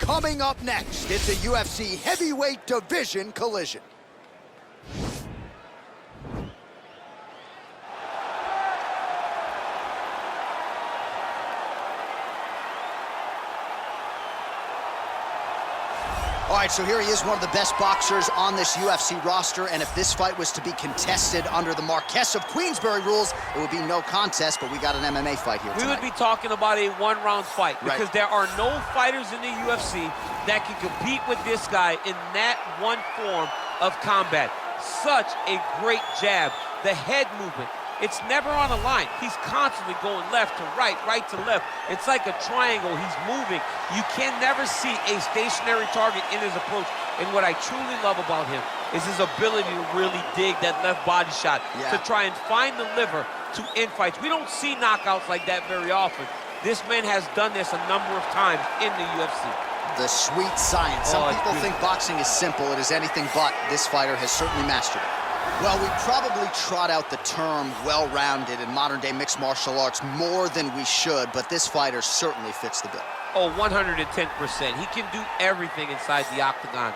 Coming up next, it's a UFC heavyweight division collision. All right, so here he is, one of the best boxers on this UFC roster, and if this fight was to be contested under the Marquess of Queensberry rules, it would be no contest, but we got an MMA fight here tonight. We would be talking about a one-round fight because there are no fighters in the UFC that can compete with this guy in that one form of combat. Such a great jab, the head movement. It's never on a line. He's constantly going left to right, right to left. It's like a triangle. He's moving. You can never see a stationary target in his approach. And what I truly love about him is his ability to really dig that left body shot to try and find the liver to end fights. We don't see knockouts like that very often. This man has done this a number of times in the UFC. The sweet science. Some people think boxing is simple. It is anything but. This fighter has certainly mastered it. Well, we probably trot out the term well-rounded in modern-day mixed martial arts more than we should, but this fighter certainly fits the bill. Oh, 110%. He can do everything inside the octagon.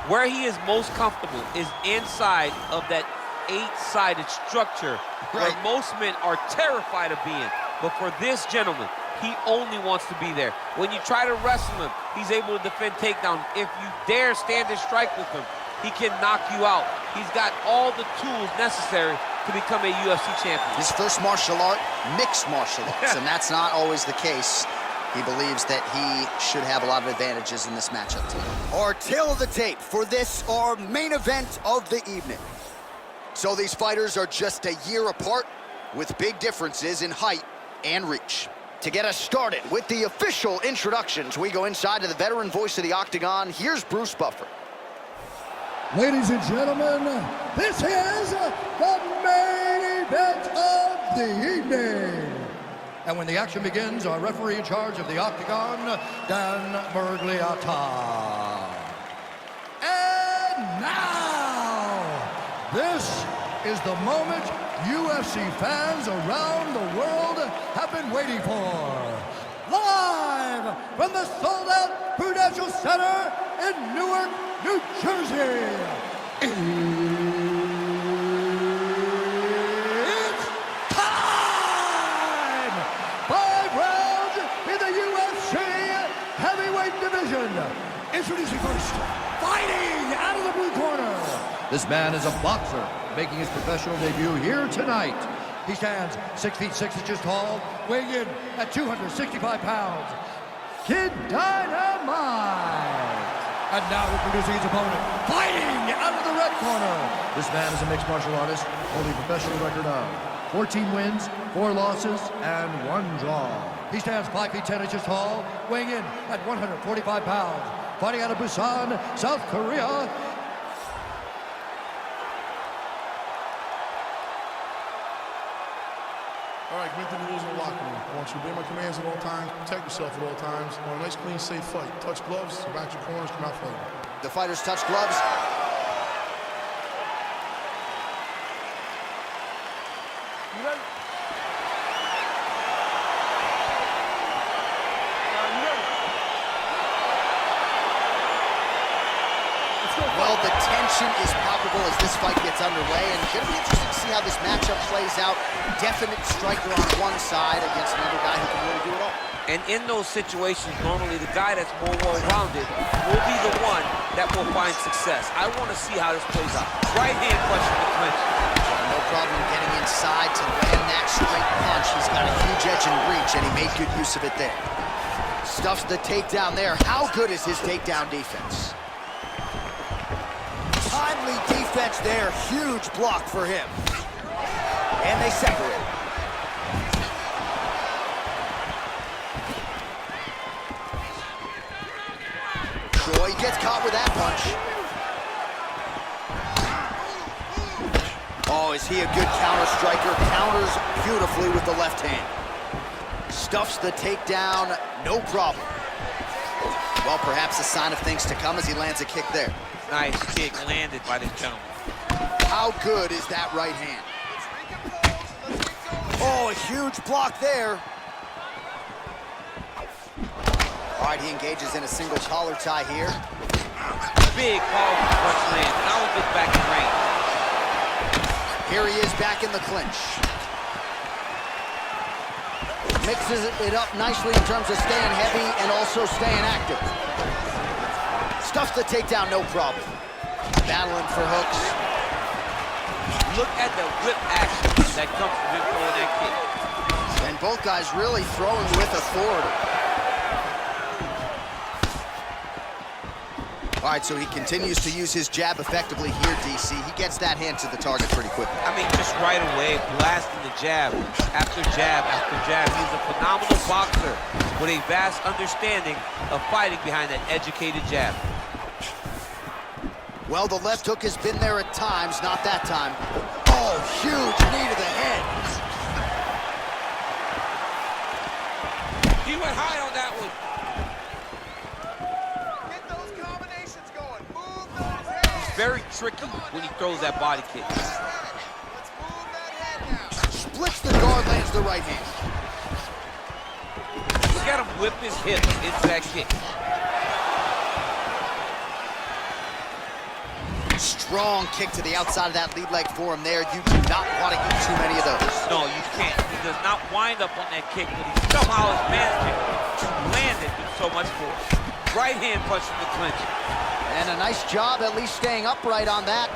Where he is most comfortable is inside of that 8-sided structure where most men are terrified of being. But for this gentleman, he only wants to be there. When you try to wrestle him, he's able to defend takedown. If you dare stand and strike with him, he can knock you out. He's got all the tools necessary to become a UFC champion. His first martial art, mixed martial arts, and that's not always the case. He believes that he should have a lot of advantages in this matchup tonight. Our tail of the tape for this, our main event of the evening. So these fighters are just a year apart with big differences in height and reach. To get us started with the official introductions, we go inside to the veteran voice of the octagon. Here's Bruce Buffer. Ladies and gentlemen, this is the main event of the evening. And when the action begins, our referee in charge of the octagon, Dan Miragliotta. And now, this is the moment UFC fans around the world have been waiting for. Live from the sold-out Prudential Center in Newark, New Jersey. It's time! 5 rounds in the UFC heavyweight division. Introducing first, fighting out of the blue corner. This man is a boxer making his professional debut here tonight. He stands 6 feet 6 inches tall, weighing in at 265 pounds. Kid Dynamite! And now introducing his opponent, fighting out of the red corner. This man is a mixed martial artist, holding a professional record of 14 wins, 4 losses, and 1 draw. He stands 5 feet 10 inches tall, weighing in at 145 pounds. Fighting out of Busan, South Korea. All right, get the rules in the locker room. I want you to obey my commands at all times, protect yourself at all times. I want a nice, clean, safe fight. Touch gloves, back your corners, come out fighting. The fighters touch gloves. You ready? Well, the tension is palpable as this fight gets underway, and it's going to be interesting to see how this matchup plays out. Definite striker on one side against another guy who can really do it all. And in those situations, normally the guy that's more well-rounded will be the one that will find success. I want to see how this plays out. Right hand crushing the clinch. No problem getting inside to land that straight punch. He's got a huge edge and reach, and he made good use of it there. Stuffs the takedown there. How good is his takedown defense? Timely defense there. Huge block for him. And they separate. Choi gets caught with that punch. Oh, is he a good counter striker? Counters beautifully with the left hand. Stuffs the takedown, no problem. Well, perhaps a sign of things to come as he lands a kick there. Nice kick landed by this gentleman. How good is that right hand? Oh, a huge block there. All All right, he engages in a single collar tie here. Big powerful punch lands. Now he gets back in range. Here he is back in the clinch. Mixes it up nicely in terms of staying heavy and also staying active. Stuffs the takedown, no problem. Battling for hooks. Look at the whip action that comes from him throwing that kick. And both guys really throwing with authority. All right, so he continues to use his jab effectively here, DC. He gets that hand to the target pretty quickly. I mean, just right away, blasting the jab after jab after jab. He's a phenomenal boxer with a vast understanding of fighting behind that educated jab. Well, the left hook has been there at times, not that time. Oh, huge knee to the head. He went high on that one. Get those combinations going. Move those hands. Very tricky when he throws that body kick. Let's move that head now. Splits the guard, lands the right hand. Look at him whip his hip into that kick. Strong kick to the outside of that lead leg for him there. You do not want to get too many of those. No, you can't. He does not wind up on that kick, but he somehow is managing to land it with so much force. Right hand punch from the clinch. And a nice job at least staying upright on that.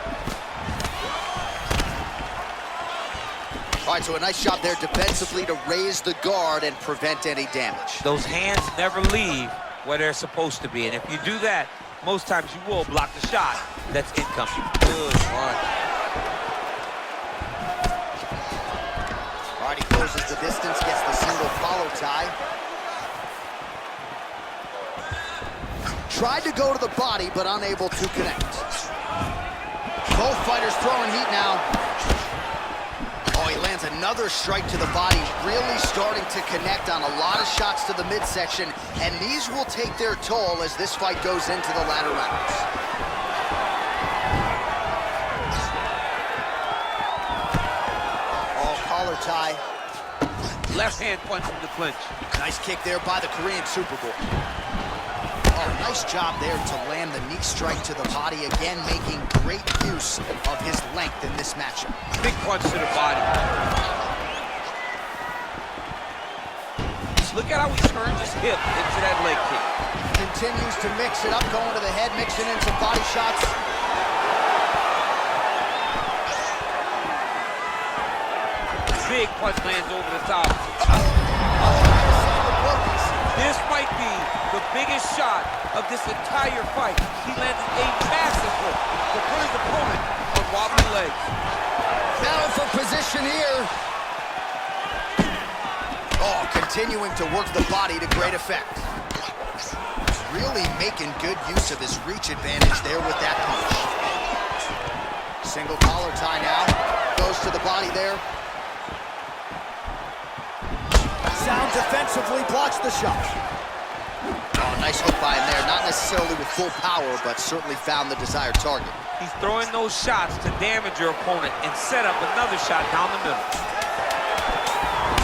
All right, so a nice job there defensively to raise the guard and prevent any damage. Those hands never leave where they're supposed to be, and if you do that, most times you will block the shot that's incoming. Good one. All right, he closes the distance, gets the single collar tie. Tried to go to the body, but unable to connect. Both fighters throwing heat now. Oh, he lands another strike to the body, really starting to connect on a lot of shots to the midsection, and these will take their toll as this fight goes into the latter rounds. Oh, collar tie. Left hand punch from the clinch. Nice kick there by the Korean Super Bowl. Oh, nice job there to land the knee strike to the body, again making great use of his length in this matchup. Big punch to the body. Look at how he turns his hip into that leg kick. Continues to mix it up, going to the head, mixing in some body shots. Big punch lands over the top. This might be the biggest shot of this entire fight. He landed a massive hook to put his opponent on wobbly legs. Battle for position here. Oh, continuing to work the body to great effect. Really making good use of his reach advantage there with that punch. Single collar tie now. Goes to the body there. Sound defensively, blocks the shot. Oh, nice hook by him there. Not necessarily with full power, but certainly found the desired target. He's throwing those shots to damage your opponent and set up another shot down the middle.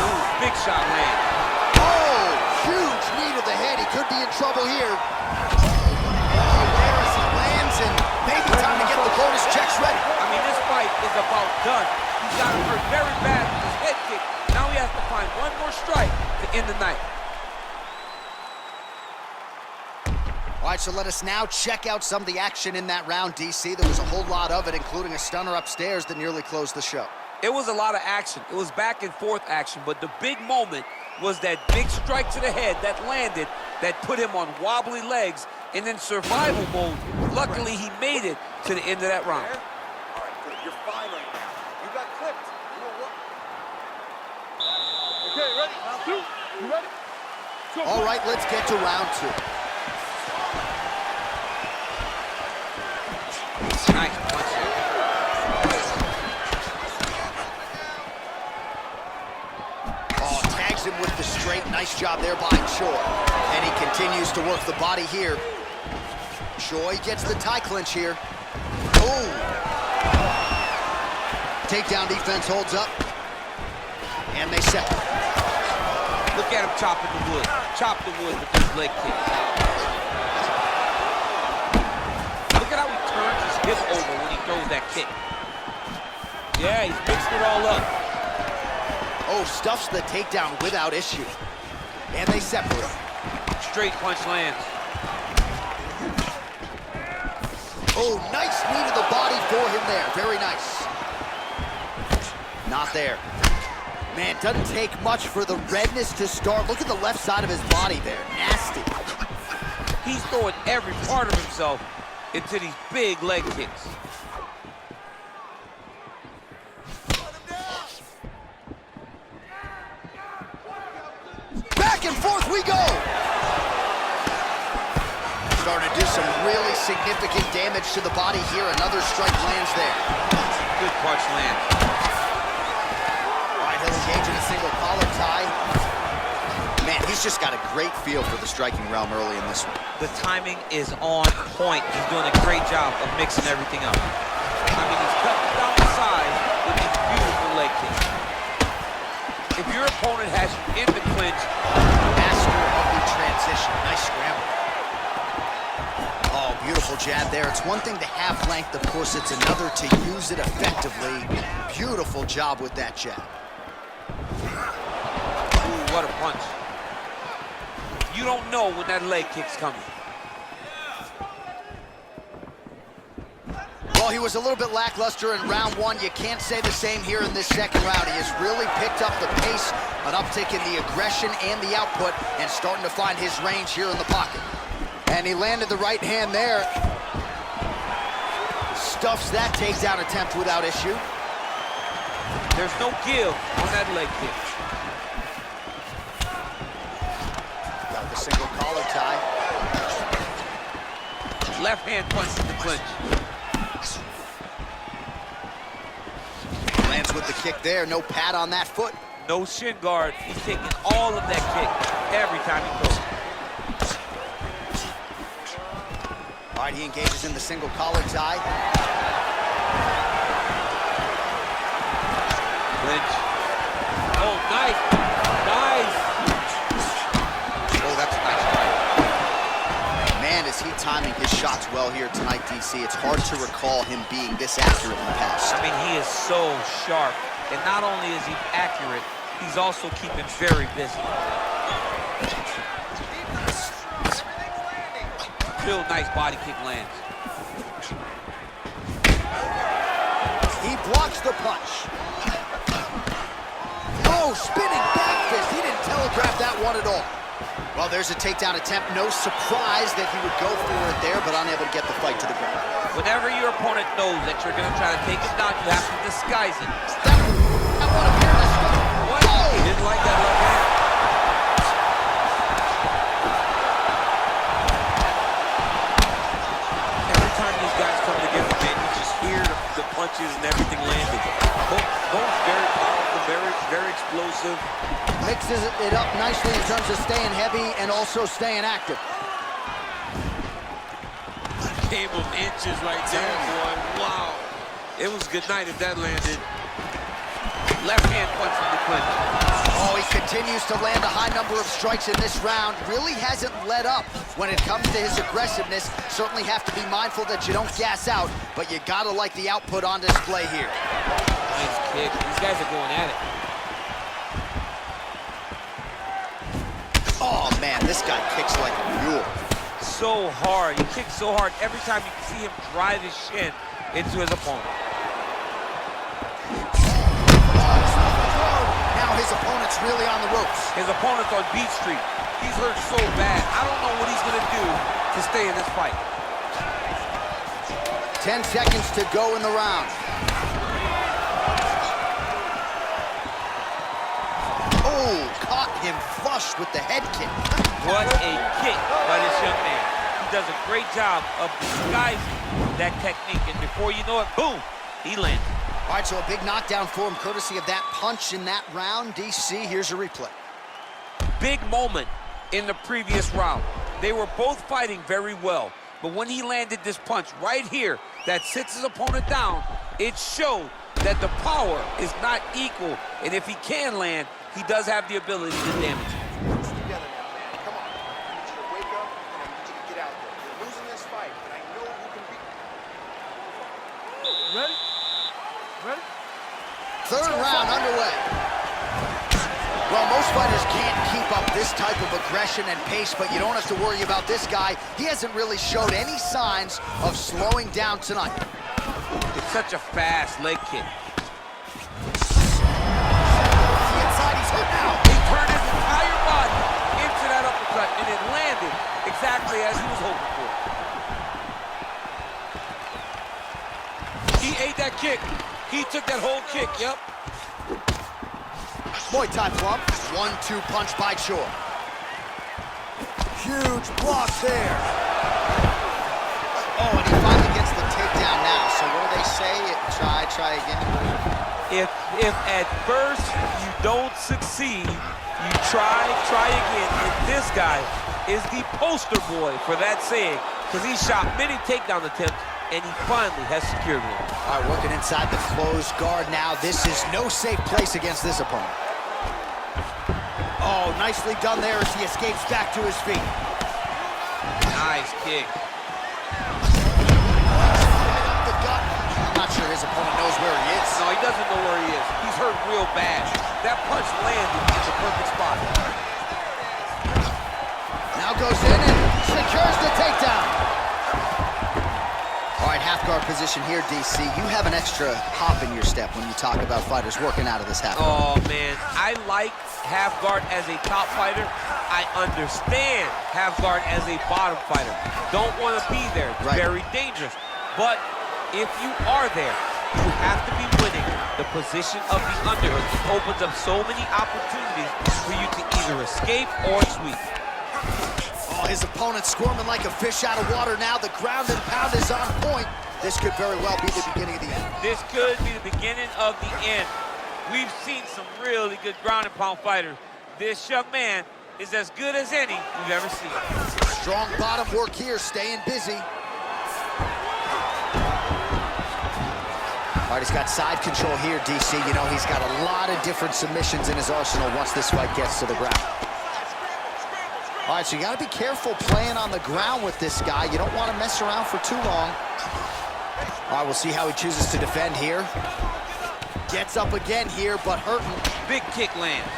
Ooh, big shot land. Oh, huge knee to the head. He could be in trouble here. Oh, there as he lands, and maybe time to get the bonus checks ready. I mean, this fight is about done. He's got him hurt very bad with his head kick. Now he has to find one more strike to end the night. All right, so let us now check out some of the action in that round, DC. There was a whole lot of it, including a stunner upstairs that nearly closed the show. It was a lot of action. It was back and forth action, but the big moment was that big strike to the head that landed, that put him on wobbly legs, and in survival mode, luckily he made it to the end of that round. All right, good. You're fine right now. You got clipped. You know what? Okay, ready? Round two. You ready? Go. All right, let's get to round two. Nice punch. Oh, tags him with the straight. Nice job there by Choi. And he continues to work the body here. Choi gets the tie clinch here. Oh! Takedown defense holds up. And they set. The Look at him chopping the wood. Chop the wood with his leg kick. Look at how he turns his hip over when he throws that kick. Yeah, he's mixed it all up. Oh, stuffs the takedown without issue. And they separate. Straight punch lands. Oh, nice knee to the body for him there. Very nice. Not there. Man, doesn't take much for the redness to start. Look at the left side of his body there. Nasty. He's throwing every part of himself into these big leg kicks. Back and forth we go. Starting to do some really significant damage to the body here. Another strike lands there. Good punch lands. All right, he'll engage in a single collar tie. Man, he's just got a great feel for the striking realm early in this one. The timing is on point. He's doing a great job of mixing everything up. I mean, he's cutting down the side with these beautiful leg kicks. If your opponent has you in the clinch, Master of the transition. Nice scramble. Oh, beautiful jab there. It's one thing to have length, of course, it's another to use it effectively. Beautiful job with that jab. ooh, what a punch. You don't know when that leg kick's coming. Well, he was a little bit lackluster in round one. You can't say the same here in this second round. He has really picked up the pace, an uptick in the aggression and the output, and starting to find his range here in the pocket. And he landed the right hand there. Stuffs that takedown attempt without issue. There's no give on that leg kick. Got the single collar tie. Left hand punch in the clinch. Lands with the kick there. No pad on that foot. No shin guard. He's taking all of that kick every time he throws. All right, he engages in the single collar tie. Clinch. Oh, nice. Nice. Oh, that's a nice strike. Man, is he timing his shots well here tonight, DC. It's hard to recall him being this accurate in the past. I mean, he is so sharp. And not only is he accurate, he's also keeping very busy. Real nice body kick lands. He blocks the punch. Oh, spinning back fist. He didn't telegraph that one at all. Well, there's a takedown attempt. No surprise that he would go for it there, but unable to get the fight to the ground. Whenever your opponent knows that you're going to try to take him down, you have to disguise it. That one appeared to stop. What? Oh! He didn't like that left hand. Every time these guys come together, man, you just hear the punches and everything landing. Both very powerful, very explosive. Mixes it up nicely in terms of staying heavy and also staying active. Game of inches right there, boy. Wow. It was good night if that landed. Left hand punch from the clinch. Oh, he continues to land a high number of strikes in this round. Really hasn't let up when it comes to his aggressiveness. Certainly have to be mindful that you don't gas out, but you gotta like the output on display here. Nice kick. These guys are going at it. Oh, man, this guy kicks like a mule. So hard. He kicks so hard. Every time you can see him drive his shin into his opponent. Now his opponent's really on the ropes. His opponent's on Beat Street. He's hurt so bad. I don't know what he's going to do to stay in this fight. 10 seconds to go in the round. Oh, caught him flush with the head kick. What a kick by this young man. He does a great job of disguising that technique, and before you know it, boom, he landed. All right, so a big knockdown for him, courtesy of that punch in that round. DC, here's a replay. Big moment in the previous round. They were both fighting very well, but when he landed this punch right here that sits his opponent down, it showed that the power is not equal, and if he can land, he does have the ability to damage him. Ready? Ready? Third round underway. Well, most fighters can't keep up this type of aggression and pace, but you don't have to worry about this guy. He hasn't really showed any signs of slowing down tonight. It's such a fast leg kick. The inside, he's hurt now. He turned his entire body into that uppercut, and it landed exactly as he was hoping for. He ate that kick. He took that whole kick, yep. Muay Thai plump. 1-2 punch by Choi. Huge block there. Oh, and he finally gets the takedown now. So what do they say? Try again. If at first you don't succeed, you try again. And this guy is the poster boy for that saying, because he shot many takedown attempts, and he finally has secured one. All right, working inside the closed guard now. This is no safe place against this opponent. Oh, nicely done there as he escapes back to his feet. Nice kick. The gut. I'm not sure his opponent knows where he is. No, he doesn't know where he is. He's hurt real bad. That punch landed in the perfect spot. Now goes in and secures the takedown. All right, half guard position here, DC. You have an extra hop in your step when you talk about fighters working out of this half guard. Oh, man. I like half guard as a top fighter. I understand half guard as a bottom fighter. Don't want to be there. It's very dangerous. But if you are there, you have to be winning the position of the underhook. It opens up so many opportunities for you to either escape or sweep. Oh, his opponent's squirming like a fish out of water now. The ground and pound is on point. This could very well be the beginning of the end. This could be the beginning of the end. We've seen some really good ground and pound fighters. This young man is as good as any we've ever seen. Strong bottom work here, staying busy. All right, he's got side control here, DC. You know, he's got a lot of different submissions in his arsenal once this fight gets to the ground. All right, so you got to be careful playing on the ground with this guy. You don't want to mess around for too long. All right, we'll see how he chooses to defend here. Gets up again here, but hurting. Big kick lands.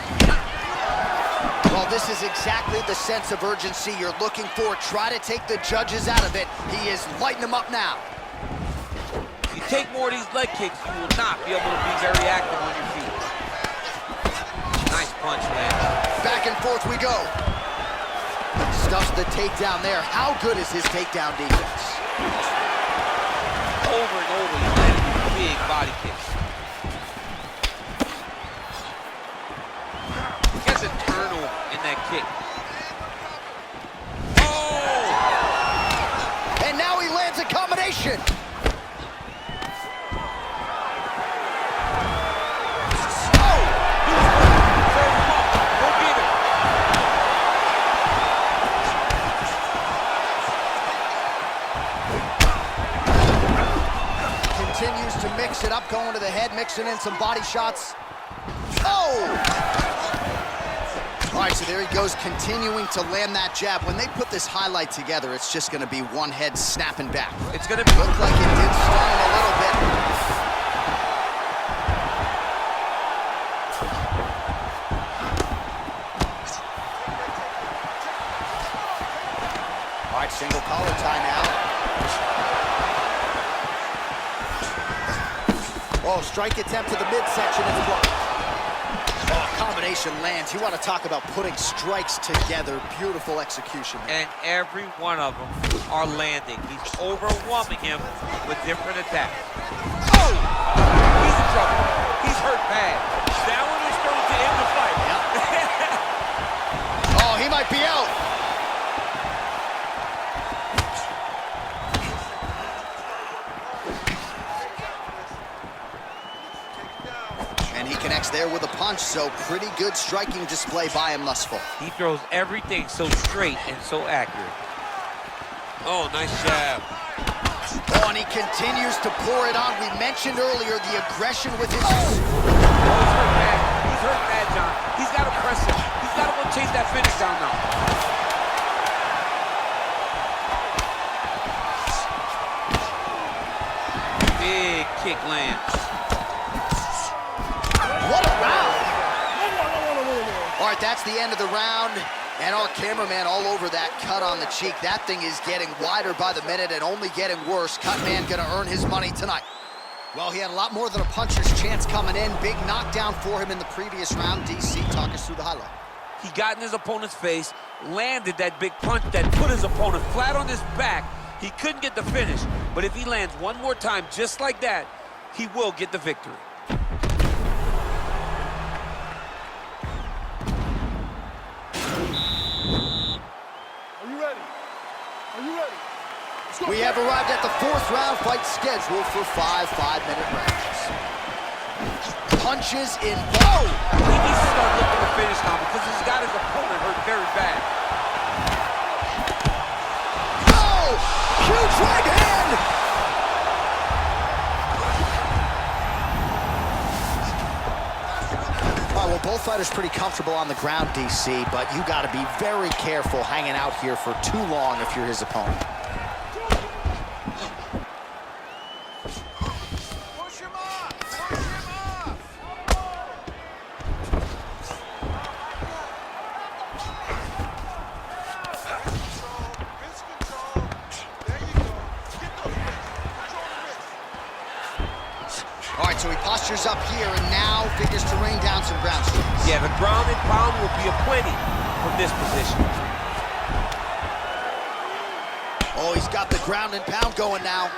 Well, this is exactly the sense of urgency you're looking for. Try to take the judges out of it. He is lighting them up now. You take more of these leg kicks, you will not be able to be very active on your feet. Nice punch, man. Back and forth we go. Stuffs the takedown there. How good is his takedown defense? Over and over, he's landing big body kicks. He gets a turnover in that kick. Oh! And now he lands a combination. Continues to mix it up, going to the head, mixing in some body shots. Oh! All right, so there he goes, continuing to land that jab. When they put this highlight together, it's just going to be one head snapping back. It's going to be... Looked like it did stun him a little bit. All right, single collar tie now. Oh, strike attempt to the midsection is blocked. Oh, combination lands. You want to talk about putting strikes together. Beautiful execution. And every one of them are landing. He's overwhelming him with different attacks. Oh! He's in trouble. He's hurt bad. That one is going to end the fight. Yep. Oh, he might be out. And he connects there with a punch, so pretty good striking display by him thus far. He throws everything so straight and so accurate. Oh, nice jab. Oh, and he continues to pour it on. We mentioned earlier the aggression with his... Oh, he's hurt bad. He's hurt bad, John. He's got to press him. He's got to go chase that finish down now. Big kick lands. What a round! All right, that's the end of the round. And our cameraman all over that cut on the cheek. That thing is getting wider by the minute and only getting worse. Cut man gonna earn his money tonight. Well, he had a lot more than a puncher's chance coming in. Big knockdown for him in the previous round. DC, talk us through the highlight. He got in his opponent's face, landed that big punch that put his opponent flat on his back. He couldn't get the finish, but if he lands one more time just like that, he will get the victory. We have arrived at the fourth round fight scheduled for 5 5-minute rounds. Punches in both. He needs to start looking to finish now because he's got his opponent hurt very bad. Oh! Huge right hand! All right, well, both fighters pretty comfortable on the ground, DC, but you got to be very careful hanging out here for too long if you're his opponent. All right, so he postures up here and now figures to rain down some ground strikes. Yeah, the ground and pound will be aplenty from this position. Oh, he's got the ground and pound going now.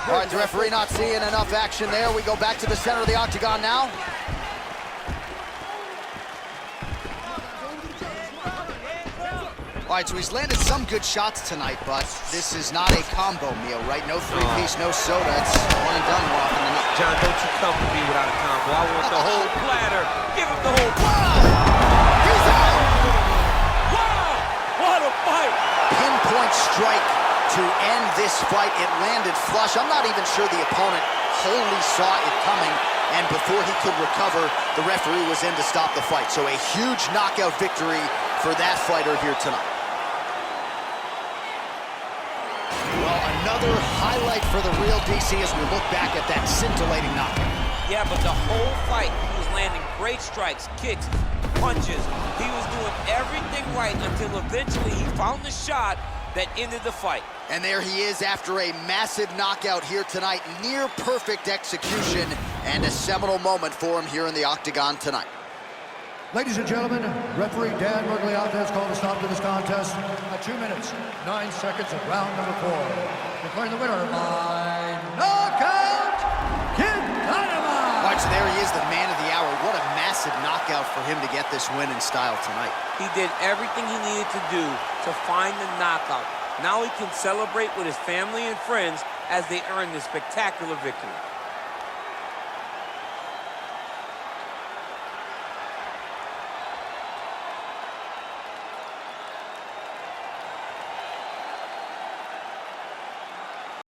All right, the referee not seeing enough action there. We go back to the center of the octagon now. All right, so he's landed some good shots tonight, but this is not a combo meal, right? No three-piece, no soda. It's one and done. We're off in the net. John, don't you come to me without a combo. I want the whole platter. Give him the whole He's out! Wow! What a fight! Pinpoint strike to end this fight. It landed flush. I'm not even sure the opponent wholly saw it coming, and before he could recover, the referee was in to stop the fight. So a huge knockout victory for that fighter here tonight. Well, another highlight for the real DC as we look back at that scintillating knockout. Yeah, but the whole fight, he was landing great strikes, kicks, punches. He was doing everything right until eventually he found the shot that ended the fight. And there he is after a massive knockout here tonight. Near perfect execution and a seminal moment for him here in the octagon tonight. Ladies and gentlemen, referee Dan Mergliata has called a stop to this contest at 2 minutes, 9 seconds of round number 4. Declaring the winner by knockout, Kid Dynamite! All right, so there he is, the man of the hour. What a massive knockout for him to get this win in style tonight. He did everything he needed to do to find the knockout. Now he can celebrate with his family and friends as they earn this spectacular victory.